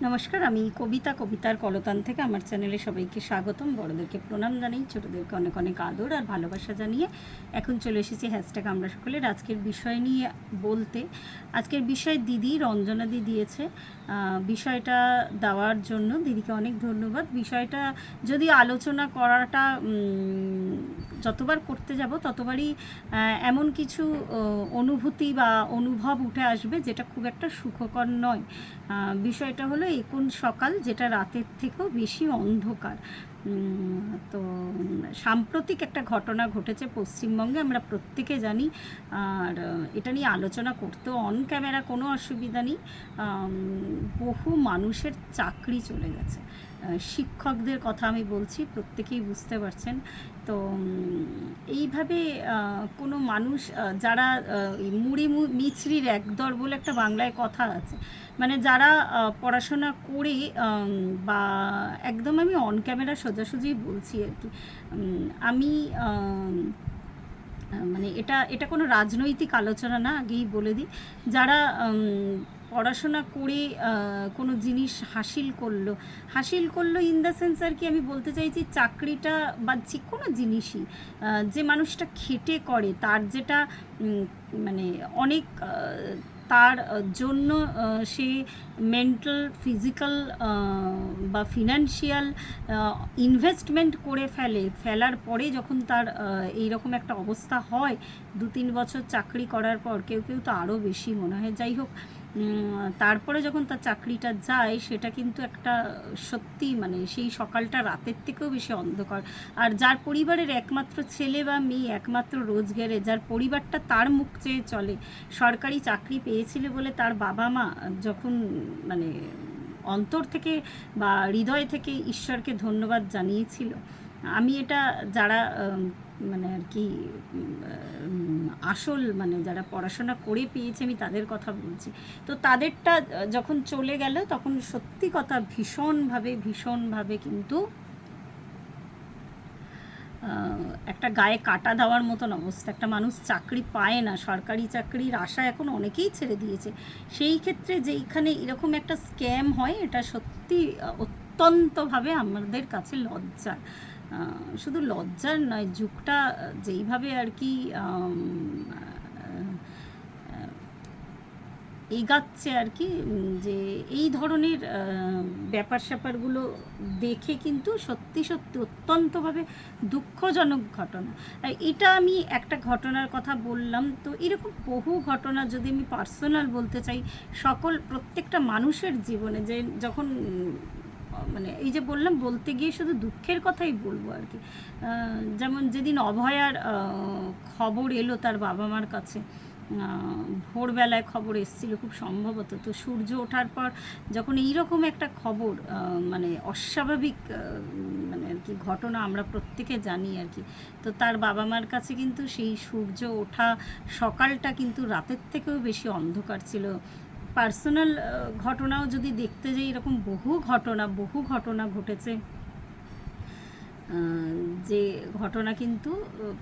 নমস্কার, আমি কবিতার কলতান থেকে আমার চ্যানেলে সবাইকে স্বাগতম। বড়দেরকে প্রণাম জানাই, ছোটোদেরকে অনেক অনেক আদর আর ভালোবাসা জানিয়ে এখন চলে এসেছি হ্যাশট্যাগ আমরা সকলের আজকের বিষয় নিয়ে বলতে। আজকের বিষয় দিদি রঞ্জনাদি দিয়েছে। বিষয়টা দেওয়ার জন্য দিদিকে অনেক ধন্যবাদ। বিষয়টা যদি আলোচনা করাটা যতবার করতে যাব ততবারই এমন কিছু অনুভূতি বা অনুভব উঠে আসবে যেটা খুব একটা সুখকর নয়। বিষয়টা হলো কোন সকাল যেটা রাতের থেকেও বেশি অন্ধকার। তো সাম্প্রতিক একটা ঘটনা ঘটেছে পশ্চিমবঙ্গে, আমরা প্রত্যেকে জানি। আর এটা নিয়ে আলোচনা করতেও অন ক্যামেরা কোনো অসুবিধা নেই। বহু মানুষের চাকরি চলে গেছে। শিক্ষকদের কথা আমি বলছি, প্রত্যেকেই বুঝতে পারছেন। তো এইভাবে কোনো মানুষ যারা মুড়ি মিছরির একদর বলে একটা বাংলায় কথা আছে, মানে যারা পড়াশোনা করে বা একদম আমি অন ক্যামেরা সোজাসুজি বলছি আর কি। আমি মানে এটা কোনো রাজনৈতিক আলোচনা না, আগেই বলে দিই। যারা পড়াশোনা করে কোনো জিনিস হাসিল করলো ইন দ্য সেন্স আর কি, আমি বলতে চাইছি চাকরিটা বা যে কোনো জিনিসই যে মানুষটা খেটে করে তার যেটা মানে অনেক তার জন্য সে মেন্টাল ফিজিক্যাল বা ফিনান্সিয়াল ইনভেস্টমেন্ট করে ফেলার পরে যখন তার এইরকম একটা অবস্থা হয় 2-3 বছর চাকরি করার পর, কেউ কেউ তো আরও বেশি মনে হয়, যাই হোক, তারপরে যখন তার চাকরিটা যায় সেটা কিন্তু একটা সত্যি মানে সেই সকালটা রাতের থেকেও বেশি অন্ধকার। আর যার পরিবারের একমাত্র ছেলে বা মেয়ে, একমাত্র রোজগারে যার পরিবারটা তার মুখ চেয়ে চলে, সরকারি চাকরি পেয়েছিল বলে তার বাবা মা যখন মানে অন্তর থেকে বা হৃদয় থেকে ঈশ্বরকে ধন্যবাদ জানিয়েছিল। আমি এটা যারা মানে আর কি আসল মানে যারা পড়াশোনা করে পেয়েছে আমি তাদের কথা বলছি। তো তাদেরটা যখন চলে গেল তখন সত্যি কথা ভীষণভাবে কিন্তু একটা গায়ে কাটা দেওয়ার মতন অবস্থা। একটা মানুষ চাকরি পায় না, সরকারি চাকরির আশা এখন অনেকেই ছেড়ে দিয়েছে। সেই ক্ষেত্রে যেইখানে এরকম একটা স্ক্যাম হয়, এটা সত্যি অত্যন্তভাবে আমাদের কাছে লজ্জার। শুধু লজ্জার নয়, যুগটা যেইভাবে আর কি এগাচ্ছে আর কি, যে এই ধরনের ব্যাপার স্যাপারগুলো দেখে কিন্তু সত্যি অত্যন্তভাবে দুঃখজনক ঘটনা। এটা আমি একটা ঘটনার কথা বললাম, তো এরকম বহু ঘটনা যদি আমি পার্সোনাল বলতে চাই, প্রত্যেকটা মানুষের জীবনে যে যখন মানে এই যে বললাম, বলতে গিয়ে শুধু দুঃখের কথাই বলবো আর কি। যেমন যেদিন অভয়ার খবর এলো তার বাবা মার কাছে, ভোরবেলায় খবর এসেছিলো খুব সম্ভবত, তো সূর্য ওঠার পর যখন এইরকম একটা খবর মানে অস্বাভাবিক মানে আর কি ঘটনা আমরা প্রত্যেকে জানি আর কি, তো তার বাবা মার কাছে কিন্তু সেই সূর্য ওঠা সকালটা কিন্তু রাতের থেকেও বেশি অন্ধকার ছিল। পার্সোনাল ঘটনাও যদি দেখতে যাই, এরকম বহু ঘটনা ঘটেছে, যে ঘটনা কিন্তু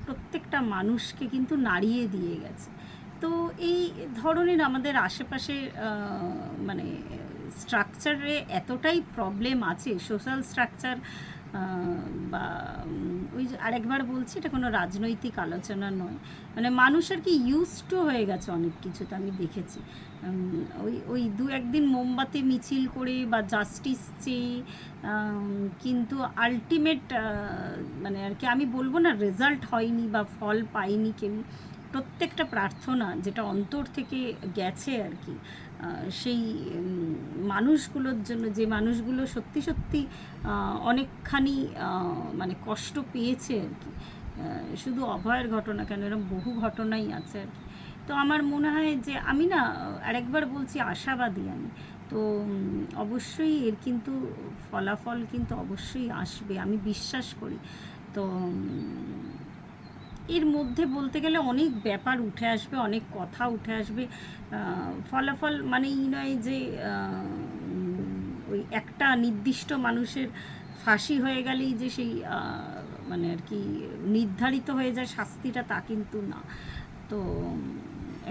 প্রত্যেকটা মানুষকে কিন্তু নাড়িয়ে দিয়ে গেছে। তো এই ধরনের আমাদের আশেপাশে মানে স্ট্রাকচারে এতটাই প্রবলেম আছে, সোশ্যাল স্ট্রাকচার বা ওই যে আরেকবার বলছি, এটা কোনো রাজনৈতিক আলোচনা নয়, মানে মানুষ আর কি ইউজড হয়ে গেছে অনেক কিছুতে। আমি দেখেছি ওই 2-1 দিন মোমবাতি মিছিল করে বা জাস্টিস চেয়ে কিন্তু আলটিমেট মানে আর কি আমি বলবো না রেজাল্ট হয়নি বা ফল পাইনি কেউ। প্রত্যেকটা প্রার্থনা যেটা অন্তর থেকে গেছে আর কি, সেই মানুষগুলোর জন্য, যে মানুষগুলো সত্যি অনেকখানি মানে কষ্ট পেয়েছে আর কি। শুধু অভয়ের ঘটনা কেন, এরকম বহু ঘটনাই আছে আর কি। তো আমার মনে হয় যে আমি না আরেকবার বলছি, আশাবাদী আমি। তো অবশ্যই এর কিন্তু ফলাফল কিন্তু অবশ্যই আসবে, আমি বিশ্বাস করি। তো এর মধ্যে বলতে গেলে অনেক ব্যাপার উঠে আসবে, অনেক কথা উঠে আসবে। ফলাফল মানেই নয় যে ওই একটা নির্দিষ্ট মানুষের ফাঁসি হয়ে গেলেই যে সেই মানে আর কি নির্ধারিত হয়ে যায় শাস্তিটা, তা কিন্তু না। তো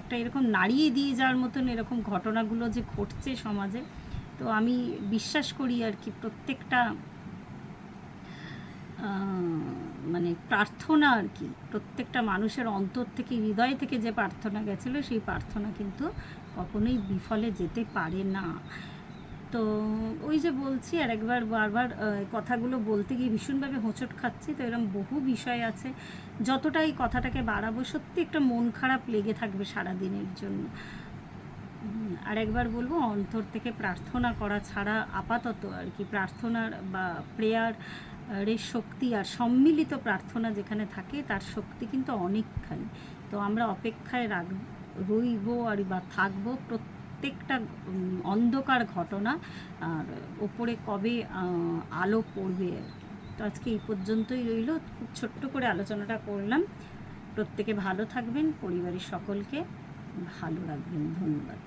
একটা এরকম নাড়িয়ে দিয়ে যাওয়ার মতন এরকম ঘটনাগুলো যে ঘটছে সমাজে, তো আমি বিশ্বাস করি আর কি প্রত্যেকটা মানে প্রার্থনা আর কি প্রত্যেকটা মানুষের অন্তর থেকে হৃদয় থেকে যে প্রার্থনা গেছিলো সেই প্রার্থনা কিন্তু কখনোই বিফলে যেতে পারে না। তো ওই যে বলছি আর একবার বারবার কথাগুলো বলতে গিয়ে ভীষণভাবে হোঁচট খাচ্ছি। তো এরকম বহু বিষয় আছে, যতটা এই কথাটাকে বাড়াবো সত্যি একটা মন খারাপ লেগে থাকবে সারা দিনের জন্য। আর একবার বলবো, অন্তর থেকে প্রার্থনা করা ছাড়া আপাতত আর কি প্রার্থনার বা প্রেয়ারের শক্তি আর সম্মিলিত প্রার্থনা যেখানে থাকে তার শক্তি কিন্তু অনেকখানি। তো আমরা অপেক্ষায় রইব আর বা থাকবো প্রত্যেকটা অন্ধকার ঘটনা আর ওপরে কবে আলো পড়বে আর কি। তো আজকে এই পর্যন্তই রইল, খুব ছোট্ট করে আলোচনাটা করলাম। প্রত্যেকে ভালো থাকবেন, পরিবারের সকলকে ভালো রাখবেন। ধন্যবাদ।